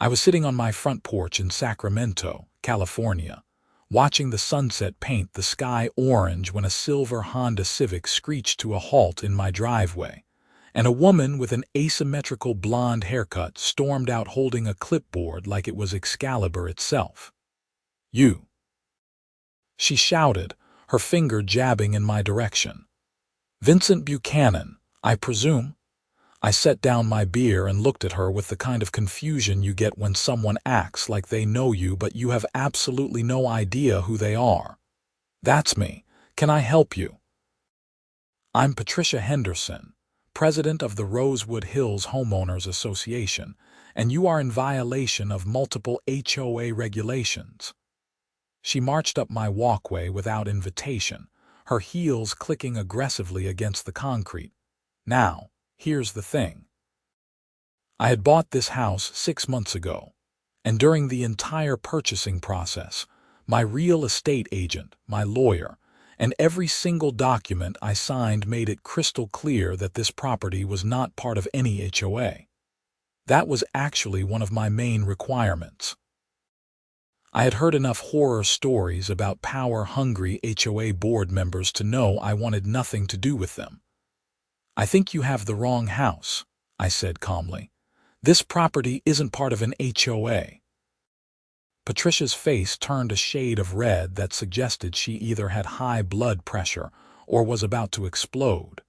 I was sitting on my front porch in Sacramento, California, watching the sunset paint the sky orange when a silver Honda Civic screeched to a halt in my driveway, and a woman with an asymmetrical blonde haircut stormed out holding a clipboard like it was Excalibur itself. "You!" she shouted, her finger jabbing in my direction. "Vincent Buchanan, I presume?" I set down my beer and looked at her with the kind of confusion you get when someone acts like they know you but you have absolutely no idea who they are. "That's me. Can I help you?" "I'm Patricia Henderson, president of the Rosewood Hills Homeowners Association, and you are in violation of multiple HOA regulations." She marched up my walkway without invitation, her heels clicking aggressively against the concrete. "Now, here's the thing. I had bought this house 6 months ago, and during the entire purchasing process, my real estate agent, my lawyer, and every single document I signed made it crystal clear that this property was not part of any HOA. That was actually one of my main requirements. I had heard enough horror stories about power-hungry HOA board members to know I wanted nothing to do with them. "I think you have the wrong house," I said calmly. "This property isn't part of an HOA." Patricia's face turned a shade of red that suggested she either had high blood pressure or was about to explode.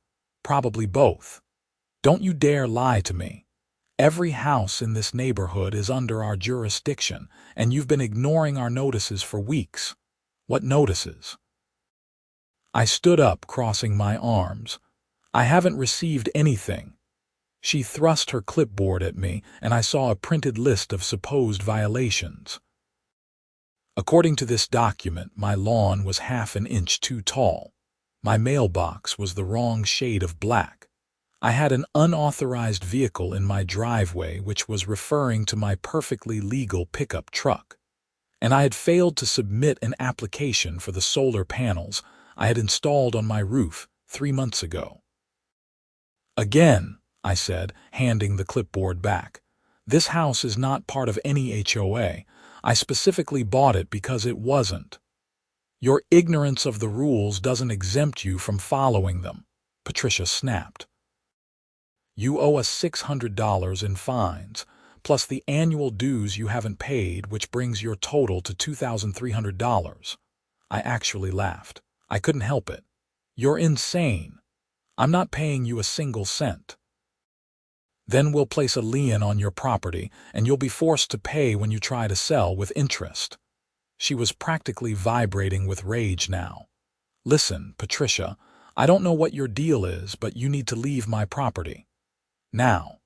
Probably both. "Don't you dare lie to me. Every house in this neighborhood is under our jurisdiction, and you've been ignoring our notices for weeks." "What notices?" I stood up, crossing my arms. "I haven't received anything." She thrust her clipboard at me, and I saw a printed list of supposed violations. According to this document, my lawn was half an inch too tall. My mailbox was the wrong shade of black. I had an unauthorized vehicle in my driveway which was referring to my perfectly legal pickup truck. And I had failed to submit an application for the solar panels I had installed on my roof 3 months ago. "Again," I said, handing the clipboard back, "this house is not part of any HOA. I specifically bought it because it wasn't." "Your ignorance of the rules doesn't exempt you from following them," Patricia snapped. "You owe us $600 in fines, plus the annual dues you haven't paid, which brings your total to $2,300. I actually laughed. I couldn't help it. "You're insane. I'm not paying you a single cent." "Then we'll place a lien on your property, and you'll be forced to pay when you try to sell with interest." She was practically vibrating with rage now. "Listen, Patricia, I don't know what your deal is, but you need to leave my property. Now."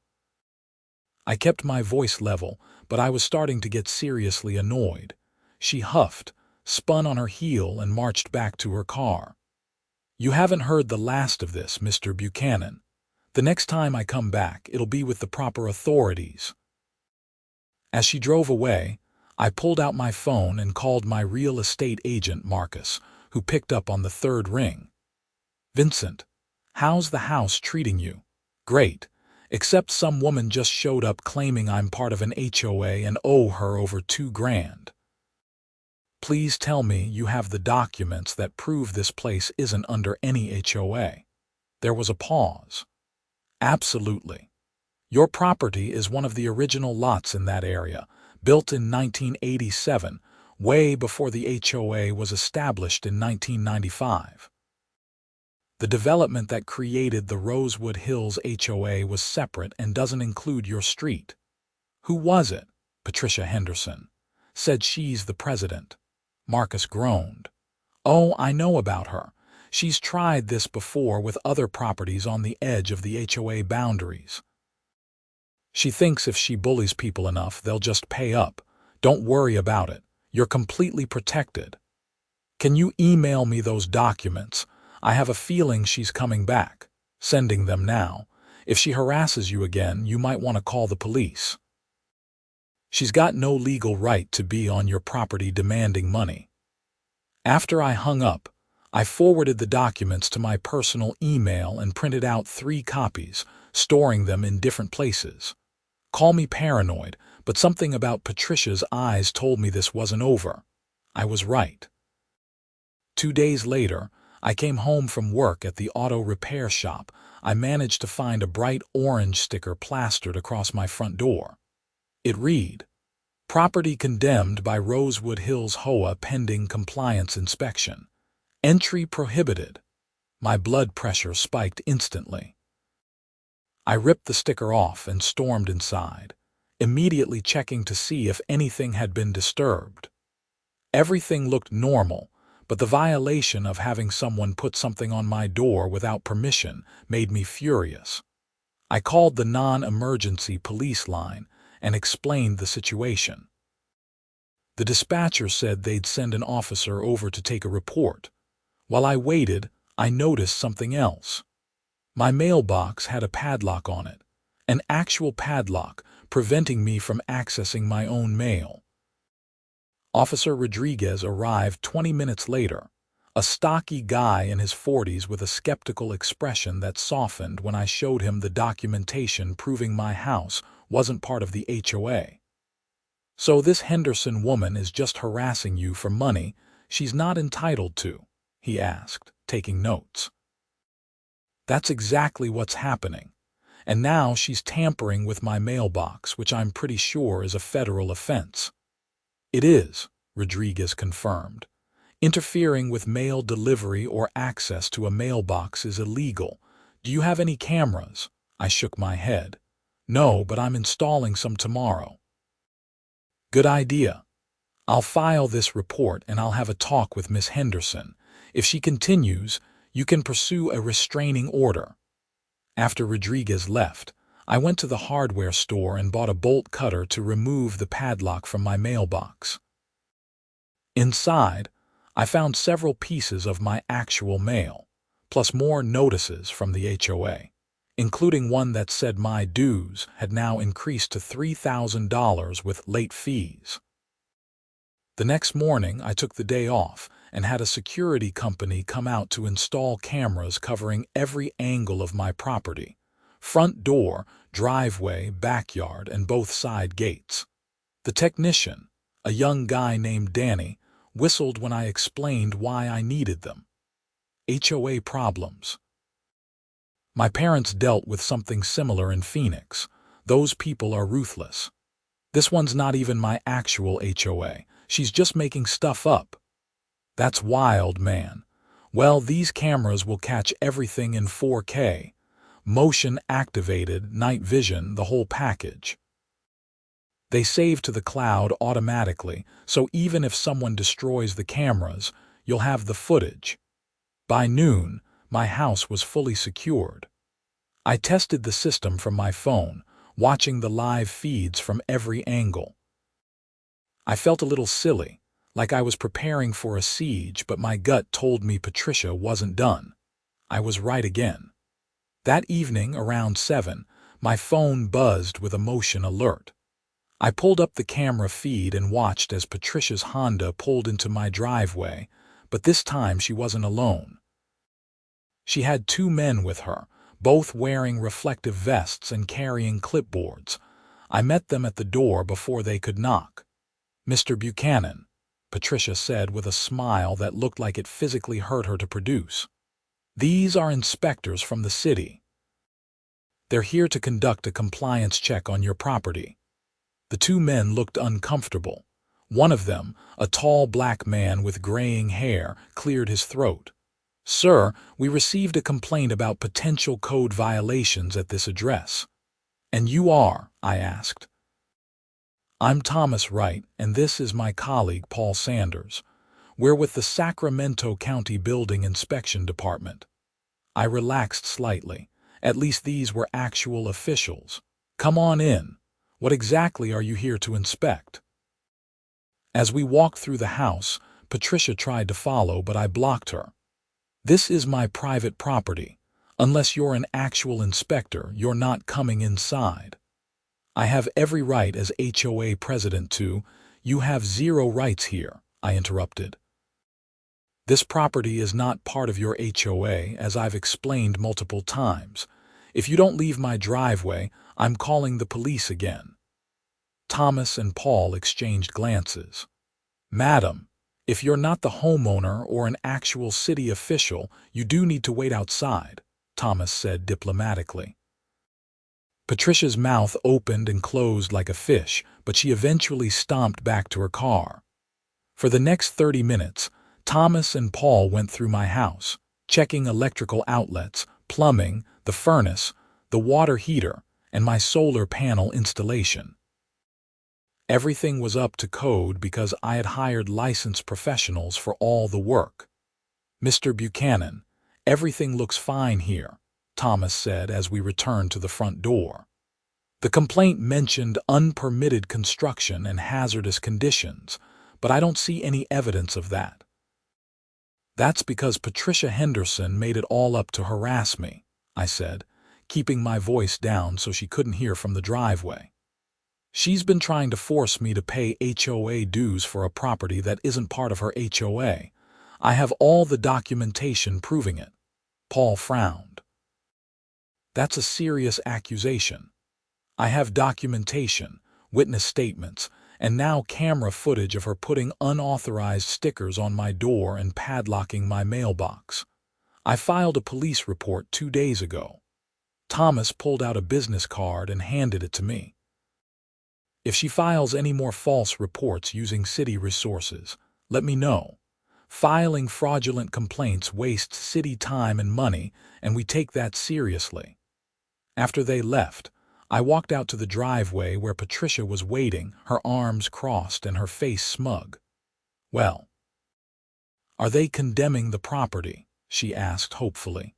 I kept my voice level, but I was starting to get seriously annoyed. She huffed, spun on her heel, and marched back to her car. "You haven't heard the last of this, Mr. Buchanan. The next time I come back, it'll be with the proper authorities." As she drove away, I pulled out my phone and called my real estate agent, Marcus, who picked up on the third ring. "Vincent, how's the house treating you?" "Great. Except some woman just showed up claiming I'm part of an HOA and owe her over $2,000. Please tell me you have the documents that prove this place isn't under any HOA." There was a pause. "Absolutely. Your property is one of the original lots in that area, built in 1987, way before the HOA was established in 1995. The development that created the Rosewood Hills HOA was separate and doesn't include your street." "Who was it?" "Patricia Henderson. Said she's the president." Marcus groaned. "Oh, I know about her. She's tried this before with other properties on the edge of the HOA boundaries. She thinks if she bullies people enough, they'll just pay up. Don't worry about it. You're completely protected. Can you email me those documents? I have a feeling she's coming back. Sending them now. If she harasses you again, you might want to call the police. She's got no legal right to be on your property demanding money." After I hung up, I forwarded the documents to my personal email and printed out 3 copies, storing them in different places. Call me paranoid, But something about Patricia's eyes told me this wasn't over. I was right. 2 days later, I came home from work at the auto repair shop. I managed to find a bright orange sticker plastered across my front door. It read, "Property condemned by Rosewood Hills HOA pending compliance inspection. Entry prohibited." My blood pressure spiked instantly. I ripped the sticker off and stormed inside, immediately checking to see if anything had been disturbed. Everything looked normal, but the violation of having someone put something on my door without permission made me furious. I called the non-emergency police line and explained the situation. The dispatcher said they'd send an officer over to take a report. While I waited, I noticed something else. My mailbox had a padlock on it, an actual padlock preventing me from accessing my own mail. Officer Rodriguez arrived 20 minutes later, a stocky guy in his 40s with a skeptical expression that softened when I showed him the documentation proving my house wasn't part of the HOA. "So this Henderson woman is just harassing you for money she's not entitled to?" he asked, taking notes. "That's exactly what's happening. And now she's tampering with my mailbox, which I'm pretty sure is a federal offense." "It is," Rodriguez confirmed. "Interfering with mail delivery or access to a mailbox is illegal. Do you have any cameras?" I shook my head. "No, but I'm installing some tomorrow." "Good idea. I'll file this report and I'll have a talk with Miss Henderson. If she continues, you can pursue a restraining order." After Rodriguez left, I went to the hardware store and bought a bolt cutter to remove the padlock from my mailbox. Inside, I found several pieces of my actual mail, plus more notices from the HOA, including one that said my dues had now increased to $3,000 with late fees. The next morning, I took the day off and had a security company come out to install cameras covering every angle of my property: front door, driveway, backyard, and both side gates. The technician, a young guy named Danny, whistled when I explained why I needed them. HOA problems. My parents dealt with something similar in Phoenix. Those people are ruthless. This one's not even my actual HOA. She's just making stuff up. That's wild, man. Well, these cameras will catch everything in 4K. Motion activated, night vision, the whole package. They save to the cloud automatically, so even if someone destroys the cameras, you'll have the footage. By noon, my house was fully secured. I tested the system from my phone, watching the live feeds from every angle. I felt a little silly, like I was preparing for a siege, but my gut told me Patricia wasn't done. I was right again. That evening, around 7, my phone buzzed with a motion alert. I pulled up the camera feed and watched as Patricia's Honda pulled into my driveway, but this time she wasn't alone. She had 2 men with her, both wearing reflective vests and carrying clipboards. I met them at the door before they could knock. "Mr. Buchanan," Patricia said with a smile that looked like it physically hurt her to produce. "These are inspectors from the city. They're here to conduct a compliance check on your property." The 2 men looked uncomfortable. One of them, a tall black man with graying hair, cleared his throat. "Sir, we received a complaint about potential code violations at this address." "And you are?" I asked. "I'm Thomas Wright, and this is my colleague Paul Sanders. We're with the Sacramento County Building Inspection Department." I relaxed slightly. At least these were actual officials. "Come on in. What exactly are you here to inspect?" As we walked through the house, Patricia tried to follow, but I blocked her. "This is my private property. Unless you're an actual inspector, you're not coming inside." "I have every right as HOA president to—" "You have 0 rights here," I interrupted. "This property is not part of your HOA, as I've explained multiple times. If you don't leave my driveway, I'm calling the police again." Thomas and Paul exchanged glances. "Madam, if you're not the homeowner or an actual city official, you do need to wait outside," Thomas said diplomatically. Patricia's mouth opened and closed like a fish, but she eventually stomped back to her car. For the next 30 minutes, Thomas and Paul went through my house, checking electrical outlets, plumbing, the furnace, the water heater, and my solar panel installation. Everything was up to code because I had hired licensed professionals for all the work. "Mr. Buchanan, everything looks fine here," Thomas said as we returned to the front door. "The complaint mentioned unpermitted construction and hazardous conditions, but I don't see any evidence of that." "That's because Patricia Henderson made it all up to harass me," I said, keeping my voice down so she couldn't hear from the driveway. "She's been trying to force me to pay HOA dues for a property that isn't part of her HOA. I have all the documentation proving it." Paul frowned. "That's a serious accusation. I have documentation, witness statements, and now camera footage of her putting unauthorized stickers on my door and padlocking my mailbox. I filed a police report 2 days ago." Thomas pulled out a business card and handed it to me. "If she files any more false reports using city resources, let me know. Filing fraudulent complaints wastes city time and money, and we take that seriously." After they left, I walked out to the driveway where Patricia was waiting, her arms crossed and her face smug. "Well, are they condemning the property?" she asked hopefully.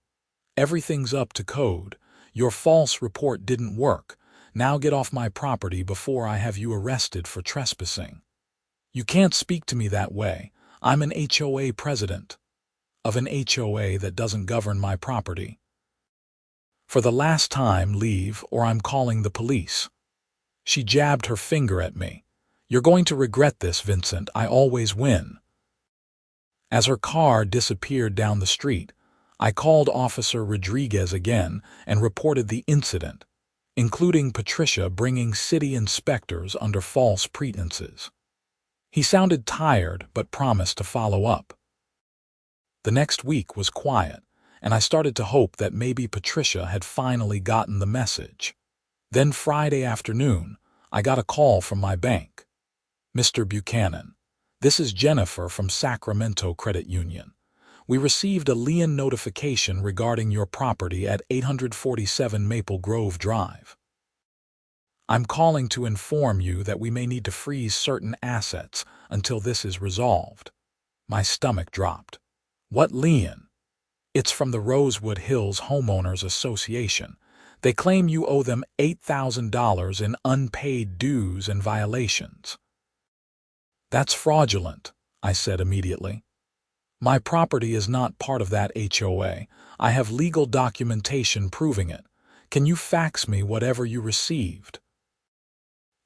"Everything's up to code. Your false report didn't work. Now get off my property before I have you arrested for trespassing." "You can't speak to me that way. I'm an HOA president." "Of an HOA that doesn't govern my property." "For the last time, leave or I'm calling the police." She jabbed her finger at me. "You're going to regret this, Vincent. I always win." As her car disappeared down the street, I called Officer Rodriguez again and reported the incident, including Patricia bringing city inspectors under false pretenses. He sounded tired but promised to follow up. The next week was quiet, and I started to hope that maybe Patricia had finally gotten the message. Then Friday afternoon, I got a call from my bank. "Mr. Buchanan, this is Jennifer from Sacramento Credit Union. We received a lien notification regarding your property at 847 Maple Grove Drive. I'm calling to inform you that we may need to freeze certain assets until this is resolved." My stomach dropped. "What lien?" "It's from the Rosewood Hills Homeowners Association. They claim you owe them $8,000 in unpaid dues and violations." "That's fraudulent," I said immediately. "My property is not part of that HOA. I have legal documentation proving it. Can you fax me whatever you received?"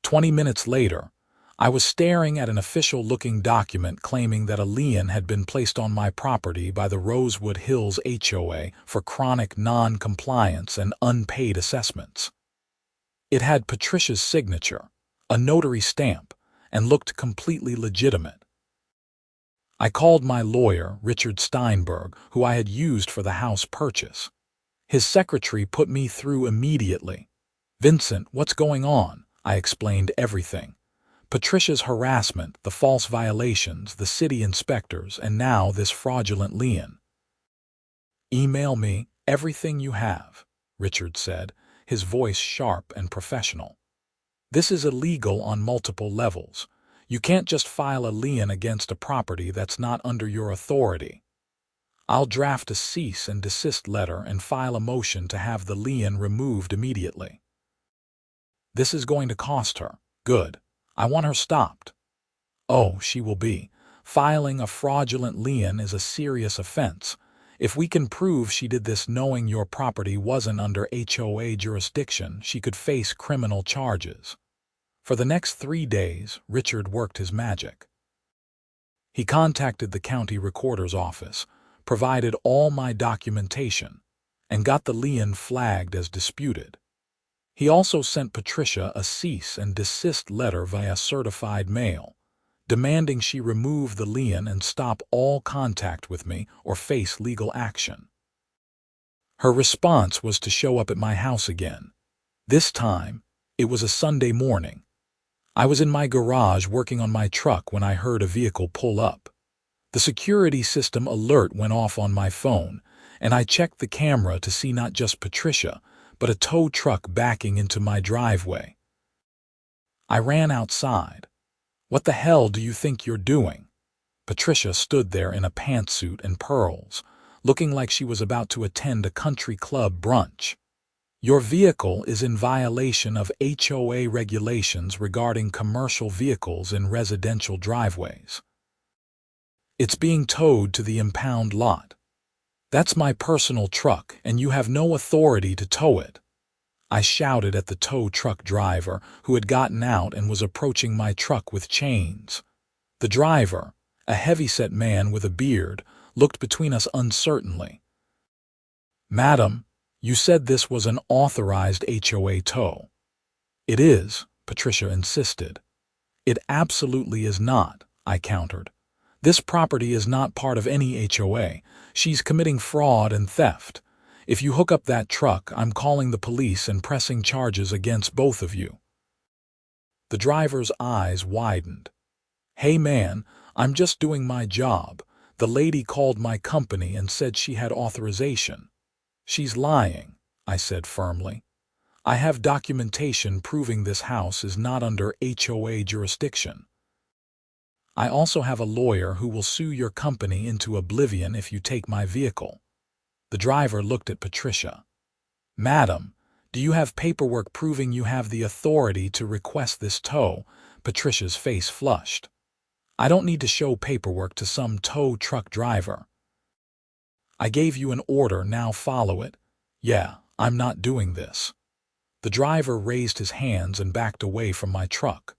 20 minutes later, I was staring at an official-looking document claiming that a lien had been placed on my property by the Rosewood Hills HOA for chronic non-compliance and unpaid assessments. It had Patricia's signature, a notary stamp, and looked completely legitimate. I called my lawyer, Richard Steinberg, who I had used for the house purchase. His secretary put me through immediately. "Vincent, what's going on?" I explained everything. Patricia's harassment, the false violations, the city inspectors, and now this fraudulent lien. "Email me everything you have," Richard said, his voice sharp and professional. "This is illegal on multiple levels. You can't just file a lien against a property that's not under your authority. I'll draft a cease and desist letter and file a motion to have the lien removed immediately." "This is going to cost her." "Good. I want her stopped." "Oh, she will be. Filing a fraudulent lien is a serious offense. If we can prove she did this knowing your property wasn't under HOA jurisdiction, she could face criminal charges." For the next 3 days, Richard worked his magic. He contacted the county recorder's office, provided all my documentation, and got the lien flagged as disputed. He also sent Patricia a cease and desist letter via certified mail, demanding she remove the lien and stop all contact with me or face legal action. Her response was to show up at my house again. This time, it was a Sunday morning. I was in my garage working on my truck when I heard a vehicle pull up. The security system alert went off on my phone, and I checked the camera to see not just Patricia, but a tow truck backing into my driveway. I ran outside. "What the hell do you think you're doing?" Patricia stood there in a pantsuit and pearls, looking like she was about to attend a country club brunch. "Your vehicle is in violation of HOA regulations regarding commercial vehicles in residential driveways. It's being towed to the impound lot. That's my personal truck, and you have no authority to tow it." I shouted at the tow truck driver, who had gotten out and was approaching my truck with chains. The driver, a heavy-set man with a beard, looked between us uncertainly. "Madam, you said this was an authorized HOA tow." "It is," Patricia insisted. "It absolutely is not," I countered. "This property is not part of any HOA. She's committing fraud and theft. If you hook up that truck, I'm calling the police and pressing charges against both of you." The driver's eyes widened. "Hey man, I'm just doing my job. The lady called my company and said she had authorization." "She's lying," I said firmly. "I have documentation proving this house is not under HOA jurisdiction. I also have a lawyer who will sue your company into oblivion if you take my vehicle." The driver looked at Patricia. "Madam, do you have paperwork proving you have the authority to request this tow?" Patricia's face flushed. "I don't need to show paperwork to some tow truck driver." "I gave you an order, now follow it." "Yeah, I'm not doing this." The driver raised his hands and backed away from my truck.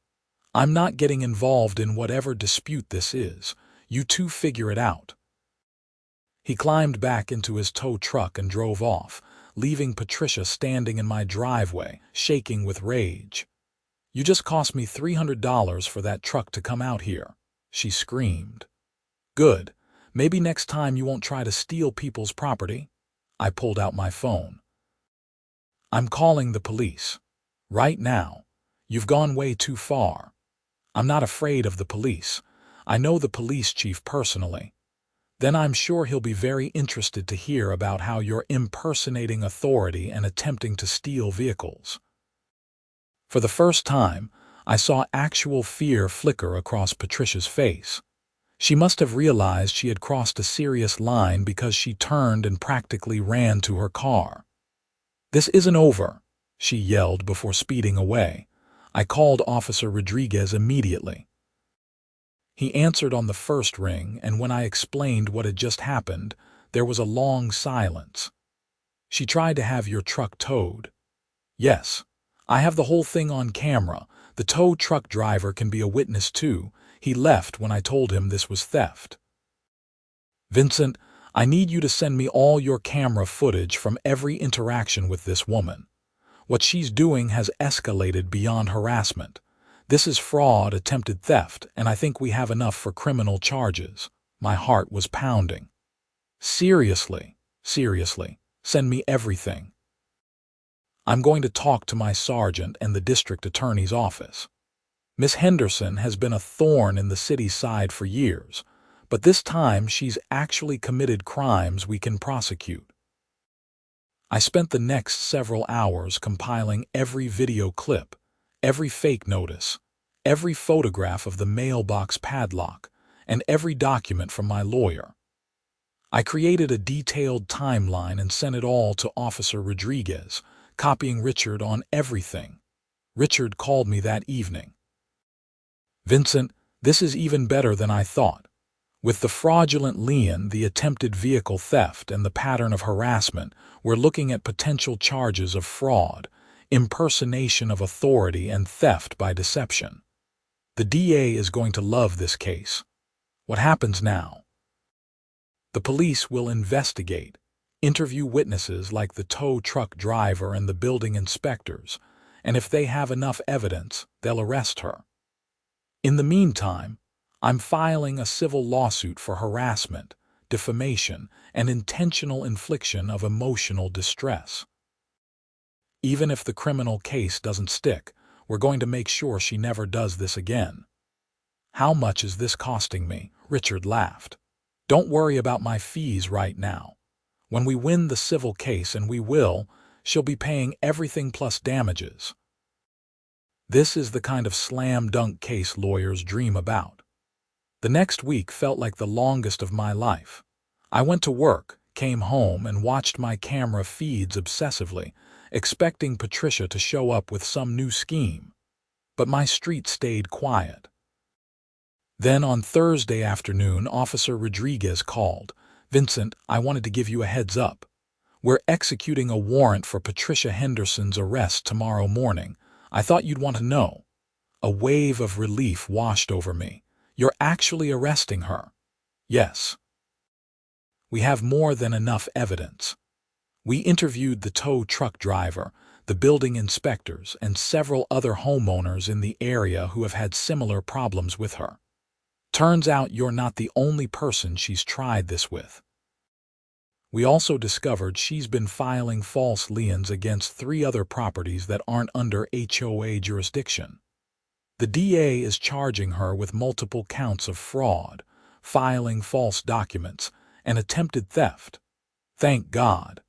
"I'm not getting involved in whatever dispute this is. You two figure it out." He climbed back into his tow truck and drove off, leaving Patricia standing in my driveway, shaking with rage. "You just cost me $300 for that truck to come out here," she screamed. "Good. Maybe next time you won't try to steal people's property." I pulled out my phone. "I'm calling the police. Right now. You've gone way too far." "I'm not afraid of the police. I know the police chief personally." "Then I'm sure he'll be very interested to hear about how you're impersonating authority and attempting to steal vehicles." For the first time, I saw actual fear flicker across Patricia's face. She must have realized she had crossed a serious line because she turned and practically ran to her car. "This isn't over," she yelled before speeding away. I called Officer Rodriguez immediately. He answered on the first ring, and when I explained what had just happened, there was a long silence. "She tried to have your truck towed." "Yes. I have the whole thing on camera. The tow truck driver can be a witness too. He left when I told him this was theft." "Vincent, I need you to send me all your camera footage from every interaction with this woman. What she's doing has escalated beyond harassment. This is fraud, attempted theft, and I think we have enough for criminal charges." My heart was pounding. Seriously, send me everything." "I'm going to talk to my sergeant and the district attorney's office. Miss Henderson has been a thorn in the city's side for years, but this time she's actually committed crimes we can prosecute." I spent the next several hours compiling every video clip, every fake notice, every photograph of the mailbox padlock, and every document from my lawyer. I created a detailed timeline and sent it all to Officer Rodriguez, copying Richard on everything. Richard called me that evening. "Vincent, this is even better than I thought. With the fraudulent lien, the attempted vehicle theft, and the pattern of harassment, we're looking at potential charges of fraud, impersonation of authority, and theft by deception. The DA is going to love this case. What happens now? The police will investigate, interview witnesses like the tow truck driver and the building inspectors, and if they have enough evidence, they'll arrest her. In the meantime, I'm filing a civil lawsuit for harassment, defamation, and intentional infliction of emotional distress. Even if the criminal case doesn't stick, we're going to make sure she never does this again. How much is this costing me? Richard laughed. Don't worry about my fees right now. When we win the civil case, and we will, she'll be paying everything plus damages. This is the kind of slam-dunk case lawyers dream about. The next week felt like the longest of my life. I went to work, came home, and watched my camera feeds obsessively, expecting Patricia to show up with some new scheme. But my street stayed quiet. Then on Thursday afternoon, Officer Rodriguez called. "Vincent, I wanted to give you a heads up. We're executing a warrant for Patricia Henderson's arrest tomorrow morning. I thought you'd want to know." A wave of relief washed over me. "You're actually arresting her?" "Yes. We have more than enough evidence." We interviewed the tow truck driver, the building inspectors, and several other homeowners in the area who have had similar problems with her. Turns out you're not the only person she's tried this with. We also discovered she's been filing false liens against 3 other properties that aren't under HOA jurisdiction. The DA is charging her with multiple counts of fraud, filing false documents, and attempted theft. Thank God.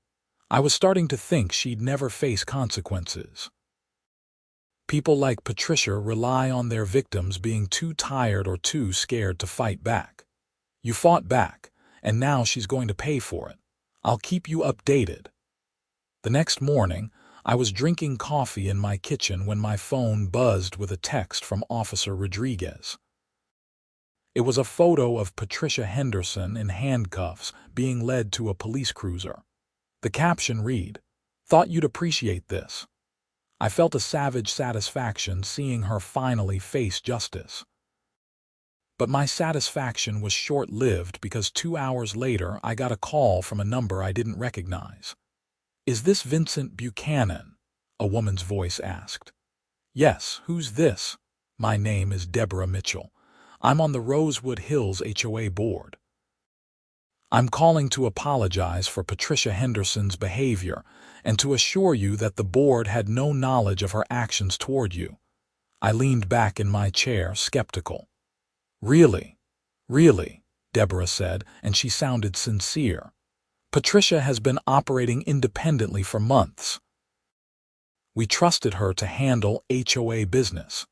I was starting to think she'd never face consequences. People like Patricia rely on their victims being too tired or too scared to fight back. You fought back, and now she's going to pay for it. I'll keep you updated. The next morning, I was drinking coffee in my kitchen when my phone buzzed with a text from Officer Rodriguez. It was a photo of Patricia Henderson in handcuffs being led to a police cruiser. The caption read, "Thought you'd appreciate this." I felt a savage satisfaction seeing her finally face justice. But my satisfaction was short-lived because 2 hours later I got a call from a number I didn't recognize. "Is this Vincent Buchanan?" a woman's voice asked. "Yes, who's this?" "My name is Deborah Mitchell. I'm on the Rosewood Hills HOA board. I'm calling to apologize for Patricia Henderson's behavior and to assure you that the board had no knowledge of her actions toward you." I leaned back in my chair, skeptical. Really, Deborah said, and she sounded sincere. "Patricia has been operating independently for months. We trusted her to handle HOA business,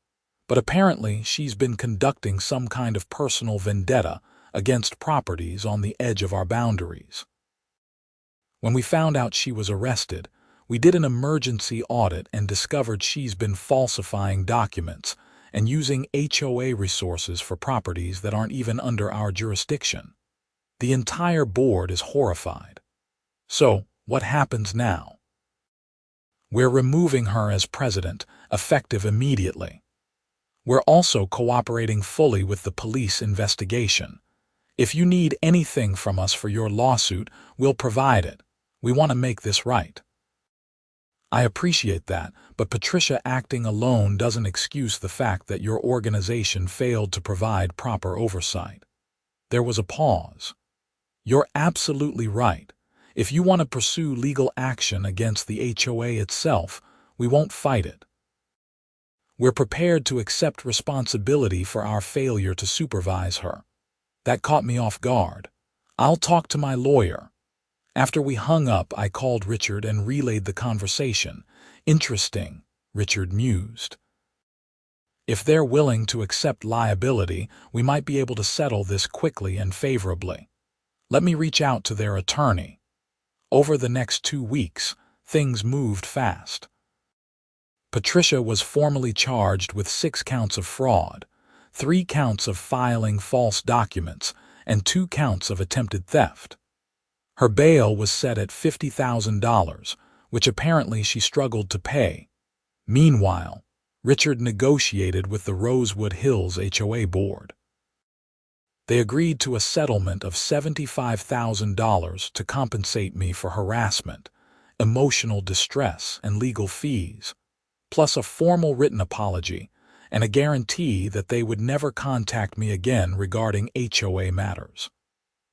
but apparently she's been conducting some kind of personal vendetta against properties on the edge of our boundaries. When we found out she was arrested, we did an emergency audit and discovered she's been falsifying documents and using HOA resources for properties that aren't even under our jurisdiction. The entire board is horrified. So, what happens now? We're removing her as president, effective immediately. We're also cooperating fully with the police investigation. If you need anything from us for your lawsuit, we'll provide it. We want to make this right." I appreciate that, but Patricia acting alone doesn't excuse the fact that your organization failed to provide proper oversight. There was a pause. "You're absolutely right. If you want to pursue legal action against the HOA itself, we won't fight it. We're prepared to accept responsibility for our failure to supervise her." That caught me off guard. "I'll talk to my lawyer." After we hung up, I called Richard and relayed the conversation. "Interesting," Richard mused. "If they're willing to accept liability, we might be able to settle this quickly and favorably. Let me reach out to their attorney." Over the next 2 weeks, things moved fast. Patricia was formally charged with 6 counts of fraud, 3 counts of filing false documents, and 2 counts of attempted theft. Her bail was set at $50,000, which apparently she struggled to pay. Meanwhile, Richard negotiated with the Rosewood Hills HOA board. They agreed to a settlement of $75,000 to compensate me for harassment, emotional distress, and legal fees. plus a formal written apology, and a guarantee that they would never contact me again regarding HOA matters.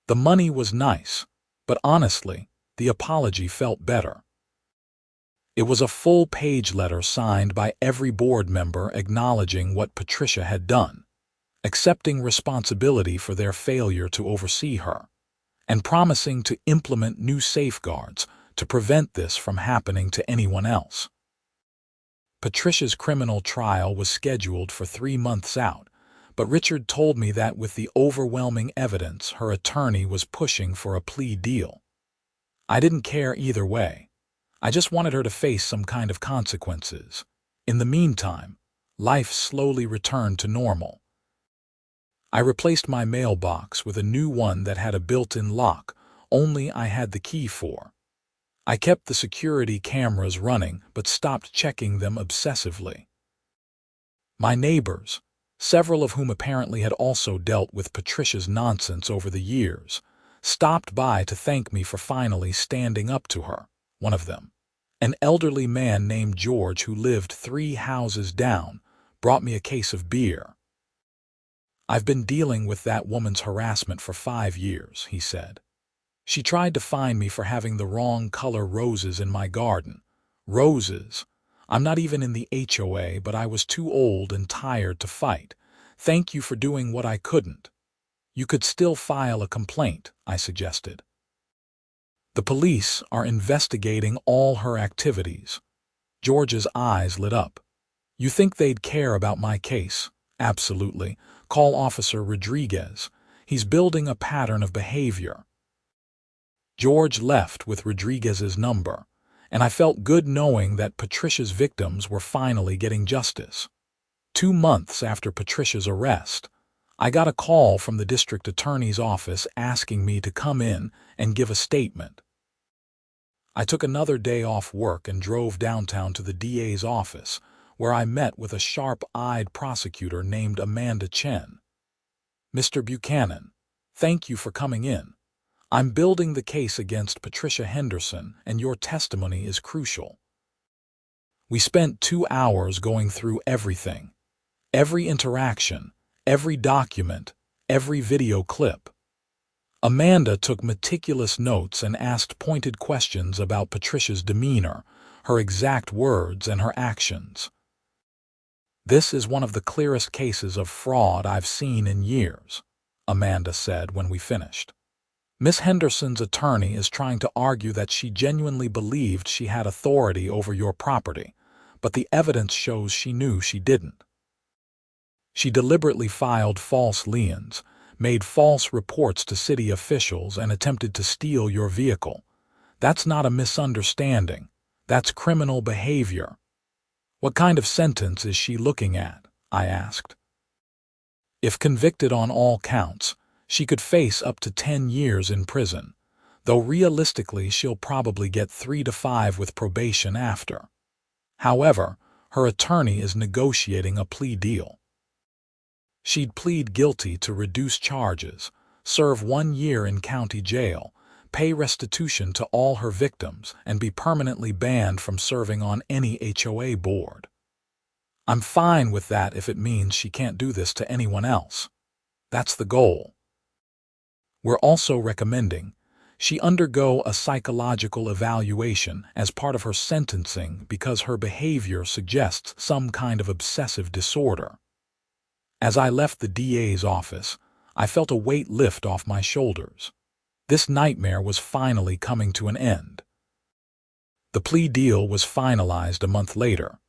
The money was nice, but honestly, the apology felt better. It was a full-page letter signed by every board member acknowledging what Patricia had done, accepting responsibility for their failure to oversee her, and promising to implement new safeguards to prevent this from happening to anyone else. Patricia's criminal trial was scheduled for 3 months out, but Richard told me that with the overwhelming evidence, her attorney was pushing for a plea deal. I didn't care either way. I just wanted her to face some kind of consequences. In the meantime, life slowly returned to normal. I replaced my mailbox with a new one that had a built-in lock, only I had the key for. I kept the security cameras running but stopped checking them obsessively. My neighbors, several of whom apparently had also dealt with Patricia's nonsense over the years, stopped by to thank me for finally standing up to her. One of them, an elderly man named George who lived 3 houses down, brought me a case of beer. "I've been dealing with that woman's harassment for 5 years," he said. "She tried to fine me for having the wrong color roses in my garden. Roses. I'm not even in the HOA, but I was too old and tired to fight. Thank you for doing what I couldn't." "You could still file a complaint," I suggested. "The police are investigating all her activities." George's eyes lit up. "You think they'd care about my case?" "Absolutely. Call Officer Rodriguez. He's building a pattern of behavior." George left with Rodriguez's number, and I felt good knowing that Patricia's victims were finally getting justice. 2 months after Patricia's arrest, I got a call from the district attorney's office asking me to come in and give a statement. I took another day off work and drove downtown to the DA's office, where I met with a sharp-eyed prosecutor named Amanda Chen. "Mr. Buchanan, thank you for coming in. I'm building the case against Patricia Henderson, and your testimony is crucial." We spent 2 hours going through everything. Every interaction, every document, every video clip. Amanda took meticulous notes and asked pointed questions about Patricia's demeanor, her exact words, and her actions. "This is one of the clearest cases of fraud I've seen in years," Amanda said when we finished. "Miss Henderson's attorney is trying to argue that she genuinely believed she had authority over your property, but the evidence shows she knew she didn't. She deliberately filed false liens, made false reports to city officials, and attempted to steal your vehicle. That's not a misunderstanding. That's criminal behavior." "What kind of sentence is she looking at?" I asked. "If convicted on all counts, she could face up to 10 years in prison, though realistically she'll probably get 3 to 5 with probation after. However, her attorney is negotiating a plea deal. She'd plead guilty to reduce charges, serve 1 year in county jail, pay restitution to all her victims, and be permanently banned from serving on any HOA board. I'm fine with that if it means she can't do this to anyone else. That's the goal. We're also recommending she undergo a psychological evaluation as part of her sentencing because her behavior suggests some kind of obsessive disorder." As I left the DA's office, I felt a weight lift off my shoulders. This nightmare was finally coming to an end. The plea deal was finalized a month later.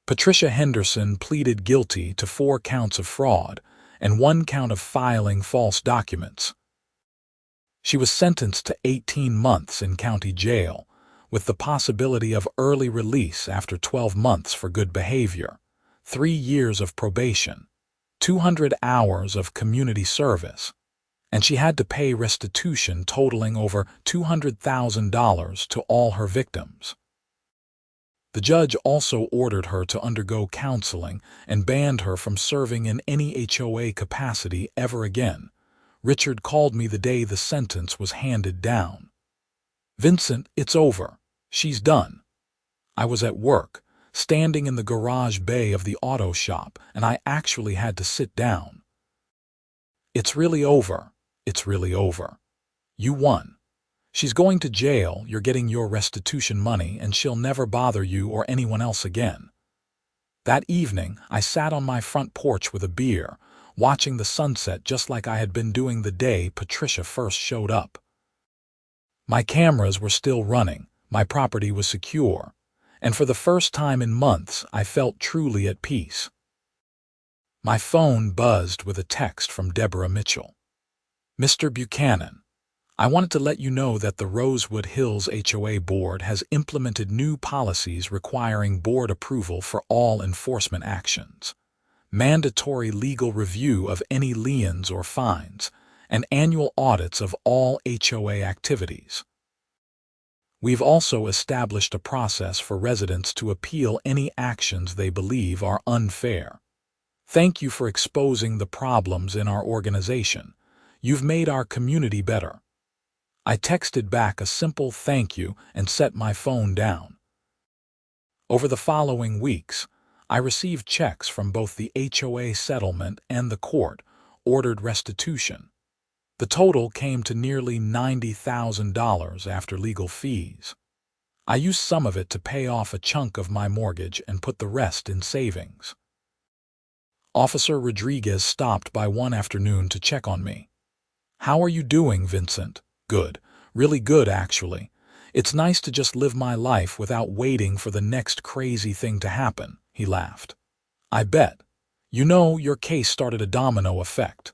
Patricia Henderson pleaded guilty to 4 counts of fraud and 1 count of filing false documents. She was sentenced to 18 months in county jail, with the possibility of early release after 12 months for good behavior, 3 years of probation, 200 hours of community service, and she had to pay restitution totaling over $200,000 to all her victims. The judge also ordered her to undergo counseling and banned her from serving in any HOA capacity ever again. Richard called me the day the sentence was handed down. "Vincent, it's over. She's done." I was at work, standing in the garage bay of the auto shop, and I actually had to sit down. It's really over. It's really over. You won. She's going to jail, you're getting your restitution money, and she'll never bother you or anyone else again. That evening, I sat on my front porch with a beer, watching the sunset just like I had been doing the day Patricia first showed up. My cameras were still running, my property was secure, and for the first time in months I felt truly at peace. My phone buzzed with a text from Deborah Mitchell. Mr. Buchanan, I wanted to let you know that the Rosewood Hills HOA Board has implemented new policies requiring board approval for all enforcement actions, mandatory legal review of any liens or fines, and annual audits of all HOA activities. We've also established a process for residents to appeal any actions they believe are unfair. Thank you for exposing the problems in our organization. You've made our community better. I texted back a simple thank you and set my phone down. Over the following weeks, I received checks from both the HOA settlement and the court-ordered restitution. The total came to nearly $90,000 after legal fees. I used some of it to pay off a chunk of my mortgage and put the rest in savings. Officer Rodriguez stopped by one afternoon to check on me. "How are you doing, Vincent?" "Good. Really good, actually. It's nice to just live my life without waiting for the next crazy thing to happen," he laughed. "I bet. You know, your case started a domino effect."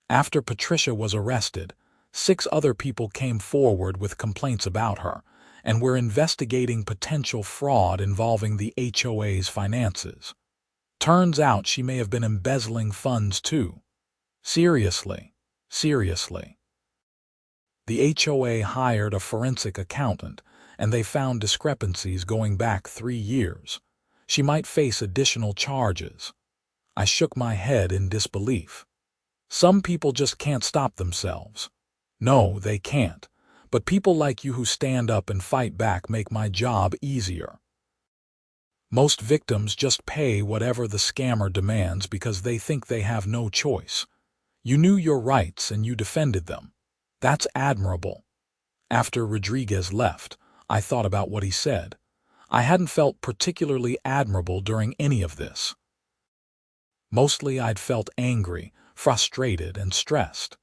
After Patricia was arrested, 6 other people came forward with complaints about her, and we're investigating potential fraud involving the HOA's finances. Turns out she may have been embezzling funds too. Seriously. The HOA hired a forensic accountant, and they found discrepancies going back 3 years. She might face additional charges. I shook my head in disbelief. Some people just can't stop themselves. No, they can't. But people like you who stand up and fight back make my job easier. Most victims just pay whatever the scammer demands because they think they have no choice. You knew your rights and you defended them. That's admirable. After Rodriguez left, I thought about what he said. I hadn't felt particularly admirable during any of this. Mostly I'd felt angry, frustrated, and stressed.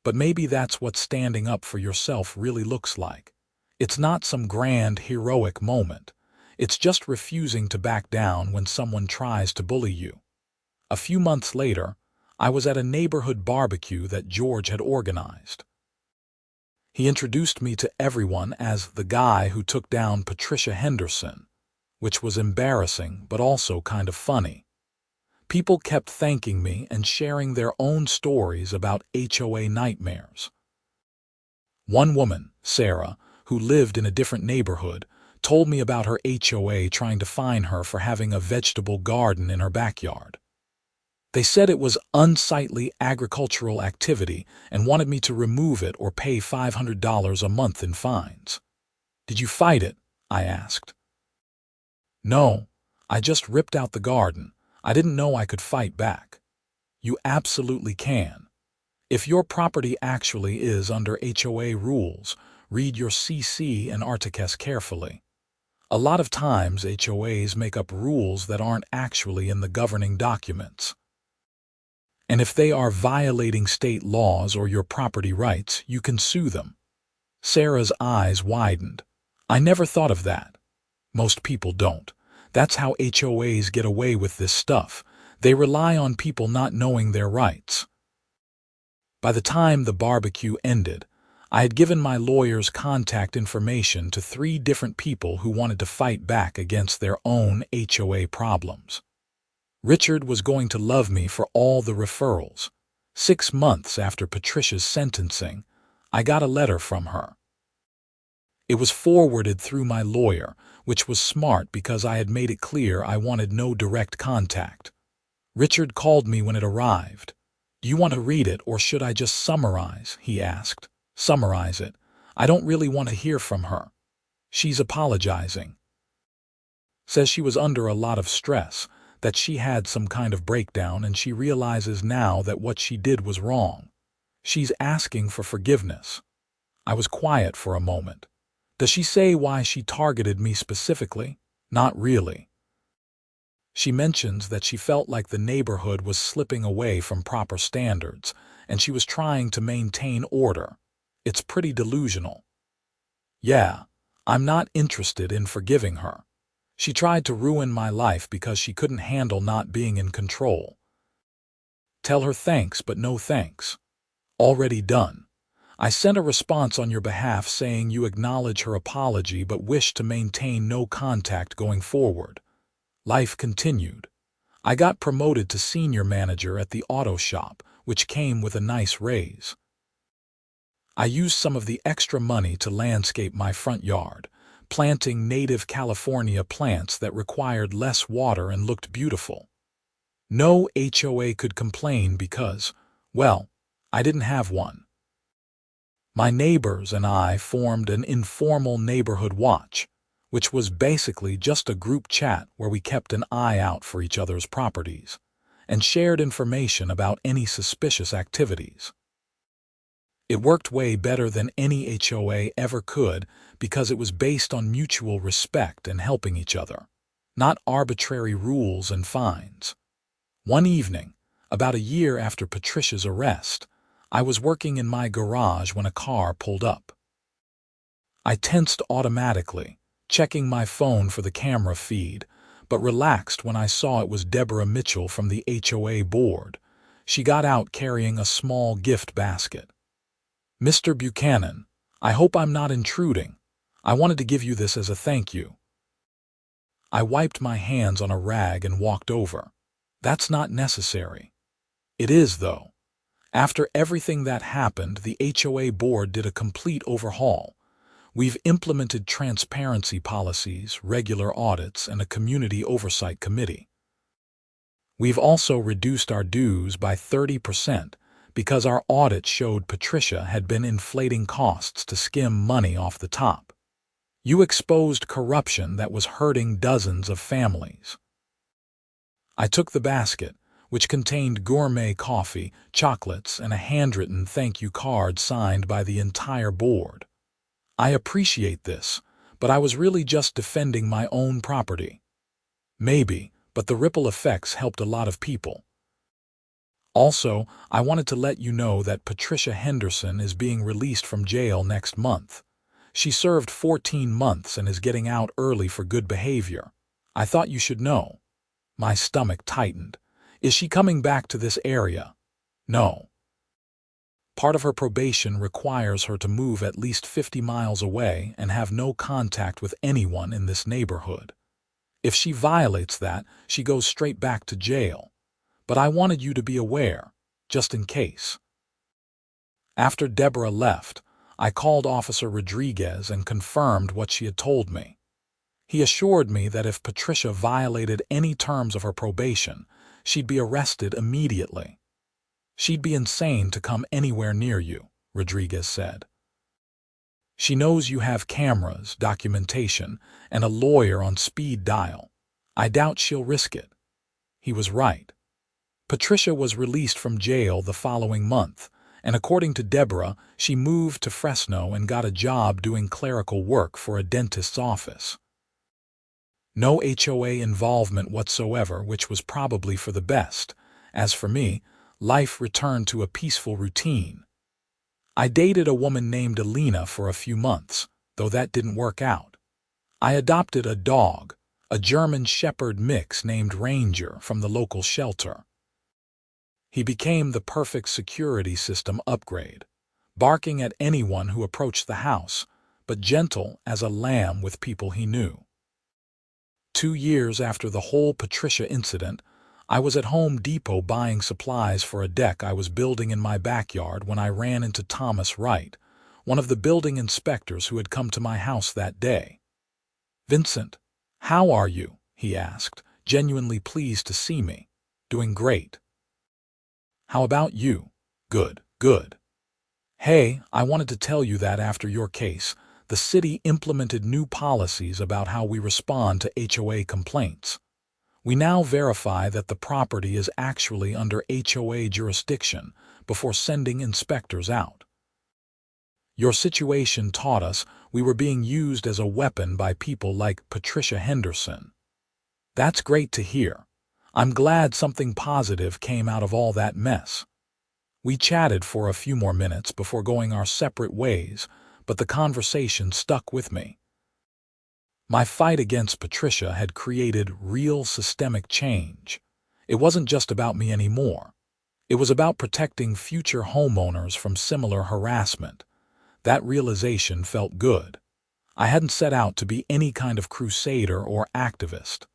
But maybe that's what standing up for yourself really looks like. It's not some grand, heroic moment. It's just refusing to back down when someone tries to bully you. A few months later, I was at a neighborhood barbecue that George had organized. He introduced me to everyone as the guy who took down Patricia Henderson, which was embarrassing but also kind of funny. People kept thanking me and sharing their own stories about HOA nightmares. One woman, Sarah, who lived in a different neighborhood, told me about her HOA trying to fine her for having a vegetable garden in her backyard. They said it was unsightly agricultural activity and wanted me to remove it or pay $500 a month in fines. "Did you fight it?" I asked. "No, I just ripped out the garden. I didn't know I could fight back." You absolutely can. If your property actually is under HOA rules, read your CC and Articles carefully. A lot of times HOAs make up rules that aren't actually in the governing documents. And if they are violating state laws or your property rights, you can sue them. Sarah's eyes widened. I never thought of that. Most people don't. That's how HOAs get away with this stuff. They rely on people not knowing their rights. By the time the barbecue ended, I had given my lawyer's contact information to 3 different people who wanted to fight back against their own HOA problems. Richard was going to love me for all the referrals. 6 months after Patricia's sentencing, I got a letter from her. It was forwarded through my lawyer, which was smart because I had made it clear I wanted no direct contact. Richard called me when it arrived. "Do you want to read it or should I just summarize?" he asked. "Summarize it. I don't really want to hear from her. She's apologizing." Says she was under a lot of stress, that she had some kind of breakdown, and she realizes now that what she did was wrong. She's asking for forgiveness. I was quiet for a moment. Does she say why she targeted me specifically? Not really. She mentions that she felt like the neighborhood was slipping away from proper standards, and she was trying to maintain order. It's pretty delusional. Yeah, I'm not interested in forgiving her. She tried to ruin my life because she couldn't handle not being in control. Tell her thanks, but no thanks. Already done. I sent a response on your behalf saying you acknowledge her apology but wish to maintain no contact going forward. Life continued. I got promoted to senior manager at the auto shop, which came with a nice raise. I used some of the extra money to landscape my front yard, planting native California plants that required less water and looked beautiful. No HOA could complain because, well, I didn't have one. My neighbors and I formed an informal neighborhood watch, which was basically just a group chat where we kept an eye out for each other's properties and shared information about any suspicious activities. It worked way better than any HOA ever could because it was based on mutual respect and helping each other, not arbitrary rules and fines. One evening, about a year after Patricia's arrest, I was working in my garage when a car pulled up. I tensed automatically, checking my phone for the camera feed, but relaxed when I saw it was Deborah Mitchell from the HOA board. She got out carrying a small gift basket. "Mr. Buchanan, I hope I'm not intruding. I wanted to give you this as a thank you." I wiped my hands on a rag and walked over. "That's not necessary." "It is, though. After everything that happened, the HOA board did a complete overhaul. We've implemented transparency policies, regular audits, and a community oversight committee. We've also reduced our dues by 30% because our audit showed Patricia had been inflating costs to skim money off the top. You exposed corruption that was hurting dozens of families." I took the basket, which contained gourmet coffee, chocolates, and a handwritten thank you card signed by the entire board. "I appreciate this, but I was really just defending my own property." "Maybe, but the ripple effects helped a lot of people. Also, I wanted to let you know that Patricia Henderson is being released from jail next month. She served 14 months and is getting out early for good behavior. I thought you should know." My stomach tightened. "Is she coming back to this area?" "No. Part of her probation requires her to move at least 50 miles away and have no contact with anyone in this neighborhood. If she violates that, she goes straight back to jail. But I wanted you to be aware, just in case." After Deborah left, I called Officer Rodriguez and confirmed what she had told me. He assured me that if Patricia violated any terms of her probation, she'd be arrested immediately. "She'd be insane to come anywhere near you," Rodriguez said. "She knows you have cameras, documentation, and a lawyer on speed dial. I doubt she'll risk it." He was right. Patricia was released from jail the following month, and according to Deborah, she moved to Fresno and got a job doing clerical work for a dentist's office. No HOA involvement whatsoever, which was probably for the best. As for me, life returned to a peaceful routine. I dated a woman named Alina for a few months, though that didn't work out. I adopted a dog, a German Shepherd mix named Ranger, from the local shelter. He became the perfect security system upgrade, barking at anyone who approached the house, but gentle as a lamb with people he knew. 2 years after the whole Patricia incident, I was at Home Depot buying supplies for a deck I was building in my backyard when I ran into Thomas Wright, one of the building inspectors who had come to my house that day. "Vincent, how are you?" he asked, genuinely pleased to see me. "Doing great." "How about you?" "Good, good. Hey, I wanted to tell you that after your case, the city implemented new policies about how we respond to HOA complaints. We now verify that the property is actually under HOA jurisdiction before sending inspectors out. Your situation taught us we were being used as a weapon by people like Patricia Henderson. That's great to hear. I'm glad something positive came out of all that mess. We chatted for a few more minutes before going our separate ways, but the conversation stuck with me. My fight against Patricia had created real systemic change. It wasn't just about me anymore. It was about protecting future homeowners from similar harassment. That realization felt good. I hadn't set out to be any kind of crusader or activist.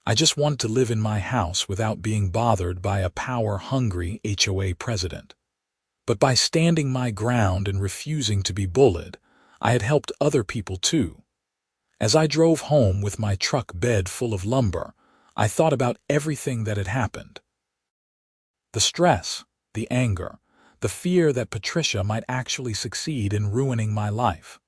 I just wanted to live in my house without being bothered by a power-hungry HOA president. But by standing my ground and refusing to be bullied, I had helped other people too. As I drove home with my truck bed full of lumber, I thought about everything that had happened. The stress, the anger, the fear that Patricia might actually succeed in ruining my life.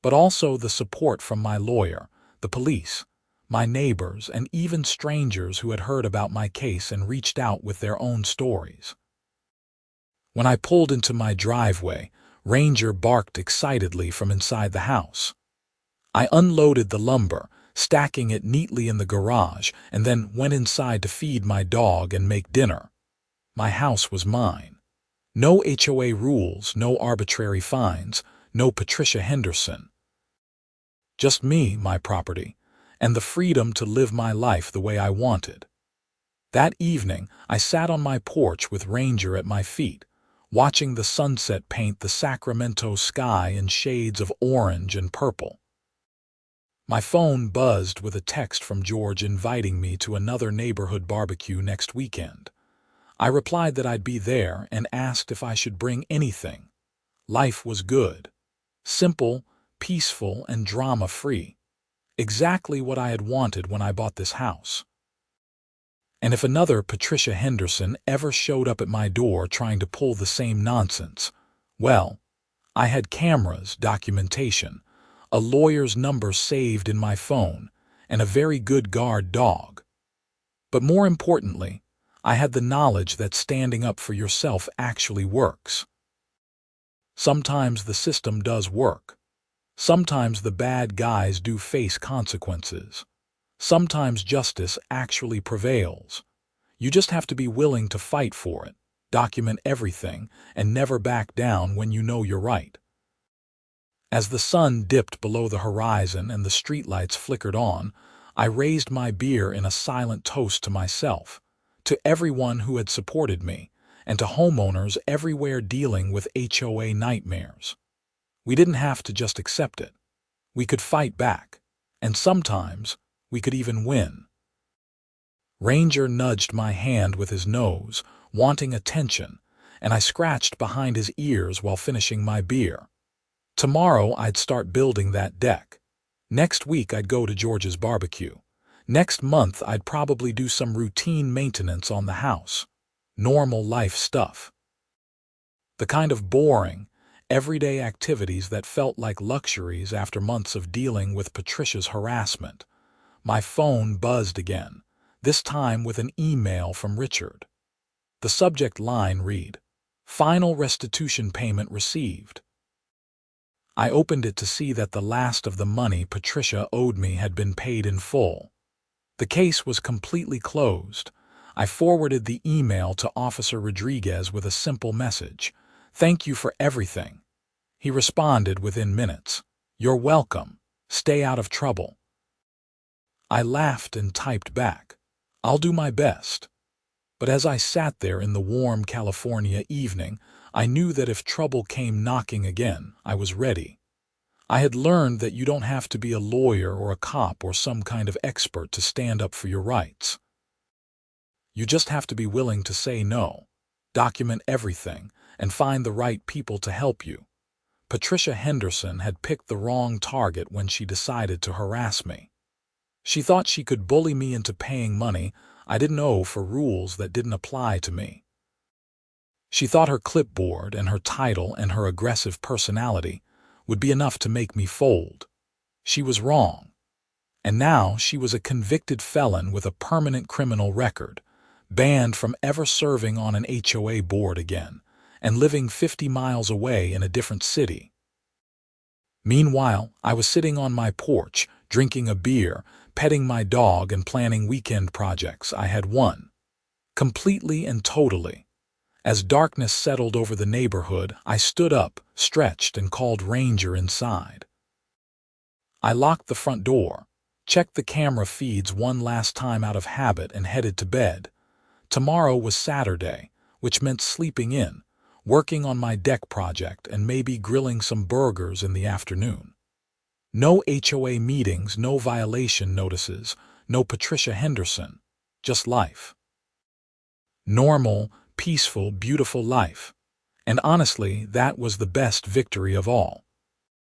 But also the support from my lawyer, the police, my neighbors, and even strangers who had heard about my case and reached out with their own stories. When I pulled into my driveway, Ranger barked excitedly from inside the house. I unloaded the lumber, stacking it neatly in the garage, and then went inside to feed my dog and make dinner. My house was mine. No HOA rules, no arbitrary fines, no Patricia Henderson. Just me, my property, and the freedom to live my life the way I wanted. That evening, I sat on my porch with Ranger at my feet, watching the sunset paint the Sacramento sky in shades of orange and purple. My phone buzzed with a text from George inviting me to another neighborhood barbecue next weekend. I replied that I'd be there and asked if I should bring anything. Life was good. Simple, peaceful, and drama-free. Exactly what I had wanted when I bought this house. And if another Patricia Henderson ever showed up at my door trying to pull the same nonsense, well, I had cameras, documentation, a lawyer's number saved in my phone, and a very good guard dog. But more importantly, I had the knowledge that standing up for yourself actually works. Sometimes the system does work. Sometimes the bad guys do face consequences. Sometimes justice actually prevails. You just have to be willing to fight for it, document everything, and never back down when you know you're right. As the sun dipped below the horizon and the streetlights flickered on, I raised my beer in a silent toast to myself, to everyone who had supported me, and to homeowners everywhere dealing with HOA nightmares. We didn't have to just accept it. We could fight back, and sometimes we could even win. Ranger nudged my hand with his nose, wanting attention, and I scratched behind his ears while finishing my beer. Tomorrow I'd start building that deck. Next week I'd go to George's barbecue. Next month I'd probably do some routine maintenance on the house. Normal life stuff. The kind of boring, everyday activities that felt like luxuries after months of dealing with Patricia's harassment. My phone buzzed again, this time with an email from Richard. The subject line read, "Final restitution payment received." I opened it to see that the last of the money Patricia owed me had been paid in full. The case was completely closed. I forwarded the email to Officer Rodriguez with a simple message, "Thank you for everything." He responded within minutes, "You're welcome. Stay out of trouble." I laughed and typed back, "I'll do my best." But as I sat there in the warm California evening, I knew that if trouble came knocking again, I was ready. I had learned that you don't have to be a lawyer or a cop or some kind of expert to stand up for your rights. You just have to be willing to say no, document everything, and find the right people to help you. Patricia Henderson had picked the wrong target when she decided to harass me. She thought she could bully me into paying money I didn't owe for rules that didn't apply to me. She thought her clipboard and her title and her aggressive personality would be enough to make me fold. She was wrong. And now she was a convicted felon with a permanent criminal record, banned from ever serving on an HOA board again, and living 50 miles away in a different city. Meanwhile, I was sitting on my porch, drinking a beer, petting my dog, and planning weekend projects. I had won. Completely and totally. As darkness settled over the neighborhood, I stood up, stretched, and called Ranger inside. I locked the front door, checked the camera feeds one last time out of habit, and headed to bed. Tomorrow was Saturday, which meant sleeping in, working on my deck project, and maybe grilling some burgers in the afternoon. No HOA meetings, no violation notices, no Patricia Henderson, just life. Normal, peaceful, beautiful life. And honestly, that was the best victory of all.